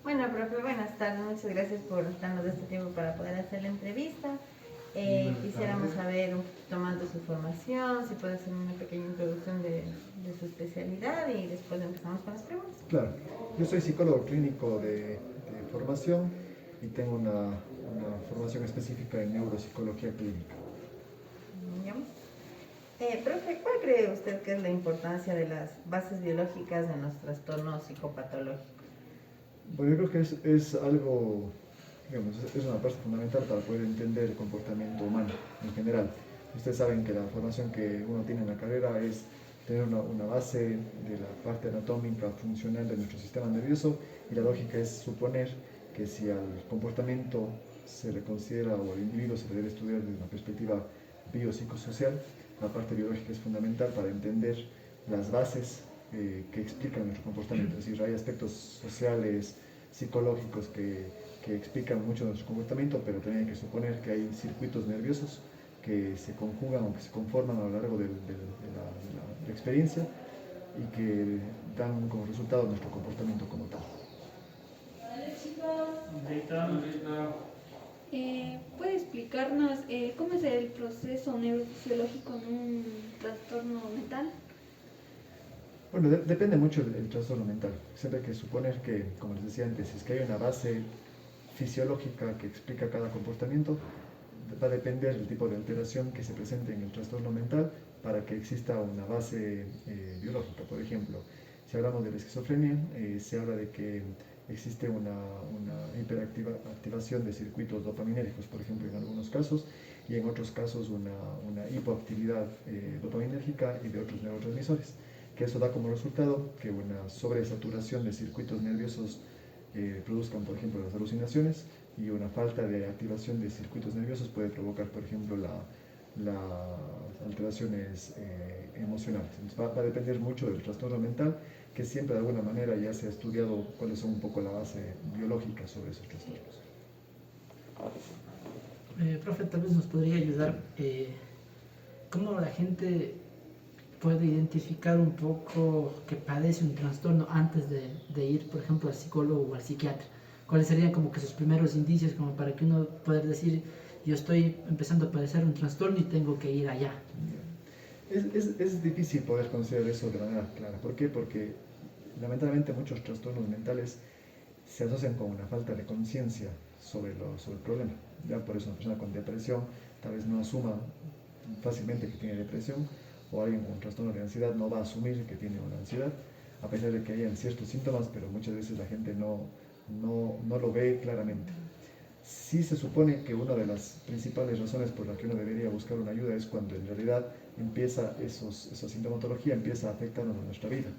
Bueno, profe, buenas tardes. Muchas gracias por darnos este tiempo para poder hacer la entrevista. Quisiéramos saber un poquito más de su formación, si puede hacer una pequeña introducción de su especialidad y después empezamos con las preguntas. Claro, yo soy psicólogo clínico de formación y tengo una formación específica en neuropsicología clínica. ¿Ya? Profe, ¿cuál cree usted que es la importancia de las bases biológicas en los trastornos psicopatológicos? Bueno, yo creo que es algo, digamos, es una parte fundamental para poder entender el comportamiento humano en general. Ustedes saben que la formación que uno tiene en la carrera es tener una base de la parte anatómica funcional de nuestro sistema nervioso, y la lógica es suponer que si al comportamiento se le considera o al individuo se le debe estudiar desde una perspectiva biopsicosocial, la parte biológica es fundamental para entender las bases que explican nuestro comportamiento. Es decir, hay aspectos sociales, psicológicos que explican mucho nuestro comportamiento, pero también hay que suponer que hay circuitos nerviosos que se conjugan o que se conforman a lo largo de la experiencia y que dan como resultado nuestro comportamiento como tal. ¿Puede explicarnos cómo es el proceso neurofisiológico en un trastorno mental? Bueno, depende mucho del trastorno mental. Siempre hay que suponer que, como les decía antes, es que hay una base fisiológica que explica cada comportamiento, va a depender del tipo de alteración que se presente en el trastorno mental para que exista una base biológica. Por ejemplo, si hablamos de la esquizofrenia, se habla de que existe una hiperactivación de circuitos dopaminérgicos, por ejemplo, en algunos casos, y en otros casos una hipoactividad dopaminérgica y de otros neurotransmisores, que eso da como resultado que una sobresaturación de circuitos nerviosos produzcan, por ejemplo, las alucinaciones, y una falta de activación de circuitos nerviosos puede provocar, por ejemplo, las alteraciones emocionales. Entonces va a depender mucho del trastorno mental, que siempre de alguna manera ya se ha estudiado cuáles son un poco la base biológica sobre esos trastornos. Profe, tal vez nos podría ayudar cómo la gente puede identificar un poco que padece un trastorno antes de ir, por ejemplo, al psicólogo o al psiquiatra. ¿Cuáles serían como que sus primeros indicios como para que uno pueda decir, yo estoy empezando a padecer un trastorno y tengo que ir allá? Es difícil poder considerar eso de manera clara. ¿Por qué? Porque lamentablemente muchos trastornos mentales se asocian con una falta de conciencia sobre el problema. Ya por eso una persona con depresión tal vez no asuma fácilmente que tiene depresión, o alguien con trastorno de ansiedad no va a asumir que tiene una ansiedad, a pesar de que hayan ciertos síntomas, pero muchas veces la gente no lo ve claramente. Sí se supone que una de las principales razones por las que uno debería buscar una ayuda es cuando en realidad empieza esa sintomatología empieza a afectarnos a nuestra vida.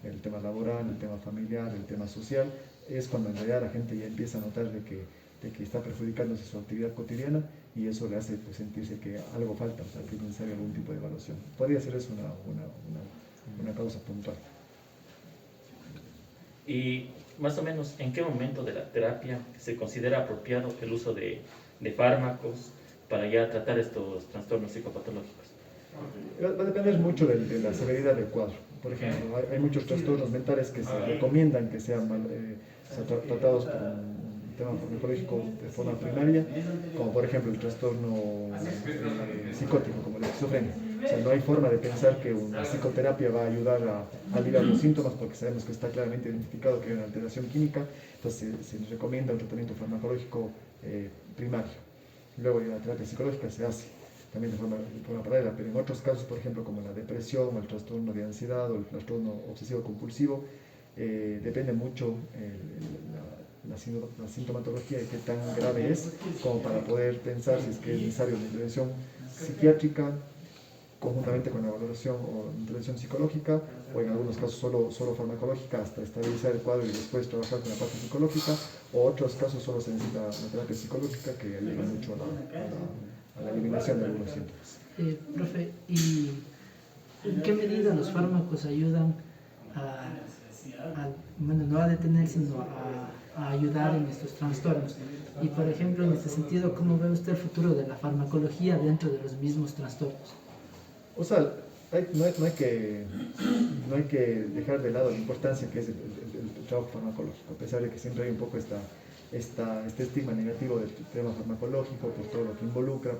El tema laboral, el tema familiar, el tema social, es cuando en realidad la gente ya empieza a notar de que está perjudicándose su actividad cotidiana, y eso le hace pues, sentirse que algo falta, o sea, que es necesario algún tipo de evaluación. Podría ser eso una causa puntual. Y más o menos, ¿en qué momento de la terapia se considera apropiado el uso de fármacos para ya tratar estos trastornos psicopatológicos? Va a depender mucho de la severidad del cuadro. Por ejemplo, hay muchos trastornos mentales que se recomiendan que sean tratados por un tema farmacológico de forma primaria, como por ejemplo el trastorno psicótico, como la esquizofrenia. O sea, no hay forma de pensar que una psicoterapia va a ayudar a aliviar los síntomas, porque sabemos que está claramente identificado que hay una alteración química. Entonces se nos recomienda un tratamiento farmacológico primario. Luego la terapia psicológica se hace también de forma paralela, pero en otros casos, por ejemplo, como la depresión, o el trastorno de ansiedad, o el trastorno obsesivo compulsivo, depende mucho la sintomatología y qué tan grave es, como para poder pensar si es que es necesario una intervención psiquiátrica conjuntamente con la valoración o intervención psicológica, o en algunos casos solo farmacológica hasta estabilizar el cuadro y después trabajar con la parte psicológica, o otros casos solo se necesita una terapia psicológica que ayuda mucho a la eliminación de algunos síntomas. Profe, ¿y en qué medida los fármacos ayudan bueno, no a detener, sino a ayudar en estos trastornos? Y por ejemplo, en este sentido, ¿cómo ve usted el futuro de la farmacología dentro de los mismos trastornos? O sea, no hay que dejar de lado la importancia que es el trabajo farmacológico, a pesar de que siempre hay un poco este estigma negativo del tema farmacológico, por todo lo que involucra,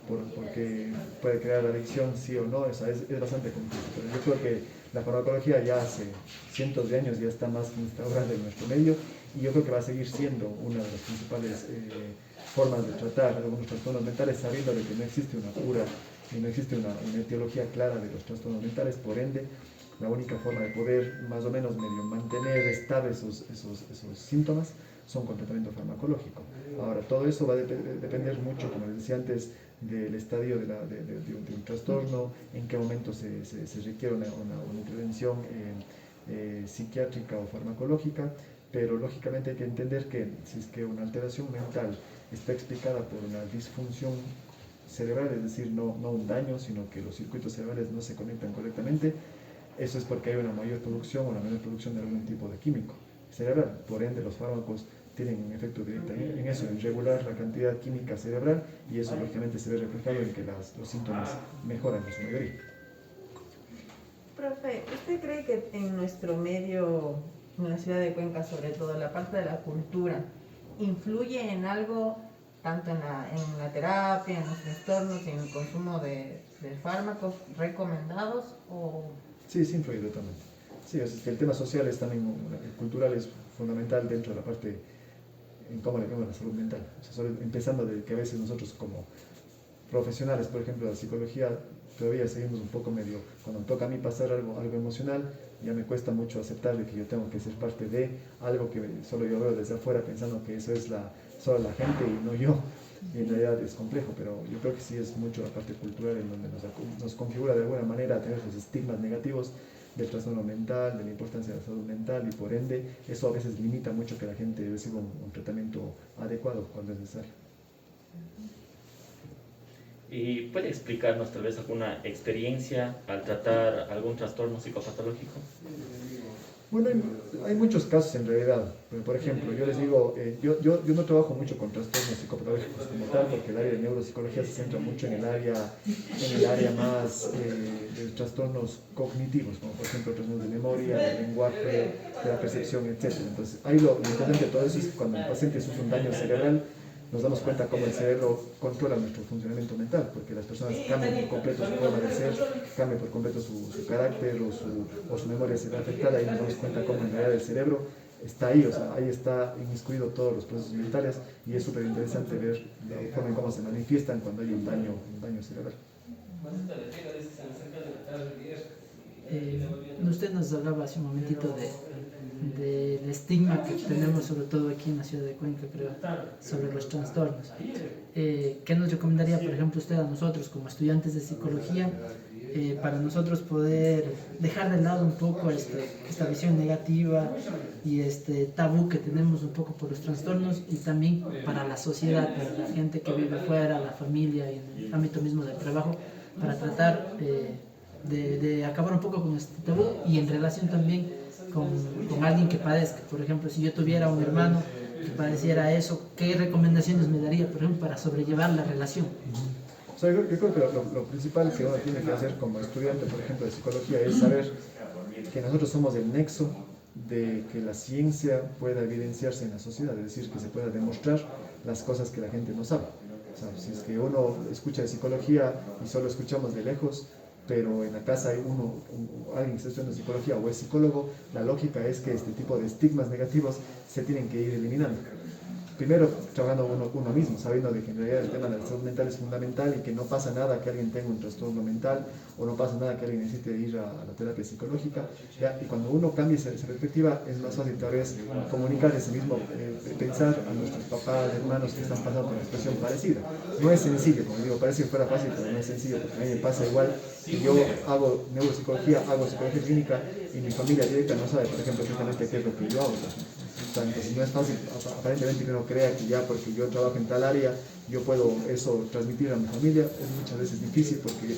porque puede crear adicción, sí o no, o sea, es bastante complejo. Pero yo creo que la farmacología ya hace cientos de años ya está más instaurada en nuestro medio, y yo creo que va a seguir siendo una de las principales formas de tratar algunos trastornos mentales, sabiendo de que no existe una cura y no existe una etiología clara de los trastornos mentales. Por ende, la única forma de poder más o menos medio mantener estables esos síntomas son con tratamiento farmacológico. Ahora, todo eso va a depender mucho, como les decía antes, del estadio de un trastorno, en qué momento se requiere una intervención psiquiátrica o farmacológica, pero lógicamente hay que entender que si es que una alteración mental está explicada por una disfunción cerebral, es decir, no un daño, sino que los circuitos cerebrales no se conectan correctamente, eso es porque hay una mayor producción o una menor producción de algún tipo de químico cerebral. Por ende, los fármacos tienen un efecto directo en eso, en regular la cantidad química cerebral, y eso lógicamente se ve reflejado en que los síntomas mejoran en su mayoría. Profe, ¿usted cree que en nuestro medio, en la ciudad de Cuenca sobre todo, la parte de la cultura, influye en algo, tanto en la terapia, en los trastornos, en el consumo de fármacos recomendados? O... Sí, sí influye totalmente. Sí, es que el tema social es también, cultural es fundamental dentro de la parte en cómo le vemos la salud mental. O sea, empezando de que a veces nosotros como profesionales, por ejemplo, de la psicología, todavía seguimos un poco medio, cuando me toca a mí pasar algo emocional, ya me cuesta mucho aceptar de que yo tengo que ser parte de algo que solo yo veo desde afuera, pensando que eso es solo la gente y no yo, y en realidad es complejo. Pero yo creo que sí es mucho la parte cultural en donde nos configura de alguna manera a tener esos estigmas negativos del trastorno mental, de la importancia de la salud mental, y por ende eso a veces limita mucho que la gente reciba un tratamiento adecuado cuando es necesario. ¿Y puede explicarnos tal vez alguna experiencia al tratar algún trastorno psicopatológico? Bueno, hay muchos casos en realidad. Por ejemplo, yo les digo, yo no trabajo mucho con trastornos psicopatológicos como tal, porque el área de neuropsicología se centra mucho en el área más de trastornos cognitivos, como por ejemplo trastornos de memoria, del lenguaje, de la percepción, etc. Entonces, ahí lo importante de todo eso es que cuando el paciente sufre un daño cerebral, nos damos cuenta cómo el cerebro controla nuestro funcionamiento mental, porque las personas cambian por completo su forma de ser, cambian por completo su carácter o su memoria se ve afectada, y nos damos cuenta cómo en realidad el cerebro está ahí, o sea, ahí está inmiscuido todos los procesos mentales, y es súper interesante ver la forma en cómo se manifiestan cuando hay un daño cerebral. Usted nos hablaba hace un momentito del estigma que tenemos, sobre todo aquí en la ciudad de Cuenca, creo, sobre los trastornos. ¿Qué nos recomendaría, por ejemplo, usted a nosotros como estudiantes de psicología, para nosotros poder dejar de lado un poco esta visión negativa y este tabú que tenemos un poco por los trastornos, y también para la sociedad, para la gente que vive fuera, la familia y en el ámbito mismo del trabajo, para tratar de acabar un poco con este tabú, y en relación también con alguien que padezca? Por ejemplo, si yo tuviera un hermano que padeciera eso, ¿qué recomendaciones me daría, por ejemplo, para sobrellevar la relación? O sea, yo creo que lo principal que uno tiene que hacer como estudiante, por ejemplo, de psicología, es saber que nosotros somos el nexo de que la ciencia pueda evidenciarse en la sociedad, es decir, que se pueda demostrar las cosas que la gente no sabe. O sea, si es que uno escucha de psicología y solo escuchamos de lejos, pero en la casa hay alguien que está estudiando psicología o es psicólogo, la lógica es que este tipo de estigmas negativos se tienen que ir eliminando. Primero, trabajando uno mismo, sabiendo de que en realidad el tema de la salud mental es fundamental, y que no pasa nada que alguien tenga un trastorno mental, o no pasa nada que alguien necesite ir a la terapia psicológica, ¿ya? Y cuando uno cambia esa perspectiva, es más fácil tal vez comunicar ese mismo pensar a nuestros papás, hermanos que están pasando por una situación parecida. No es sencillo, como digo, parece que fuera fácil, pero no es sencillo, porque a mí me pasa igual que yo hago neuropsicología, hago psicología clínica, y mi familia directa no sabe, por ejemplo, exactamente qué es lo que yo hago. Entonces no es fácil, aparentemente, que uno crea que ya porque yo trabajo en tal área, yo puedo eso transmitir a mi familia. Es muchas veces difícil, porque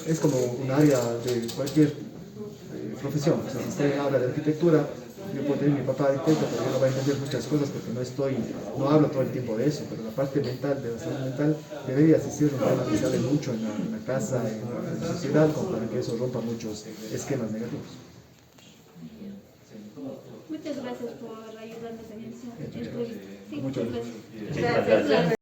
es como un área de cualquier profesión. O sea, si usted habla de arquitectura, yo puedo tener mi papá arquitecto, pero yo no voy a entender muchas cosas porque no hablo todo el tiempo de eso. Pero la parte mental, de la salud mental, debería ser un tema que se hable mucho en la casa, en la sociedad, como para que eso rompa muchos esquemas negativos. Muchas gracias por ayudarnos en esta entrevista. Sí, Muchas muchas gracias. gracias. Muchísimas gracias.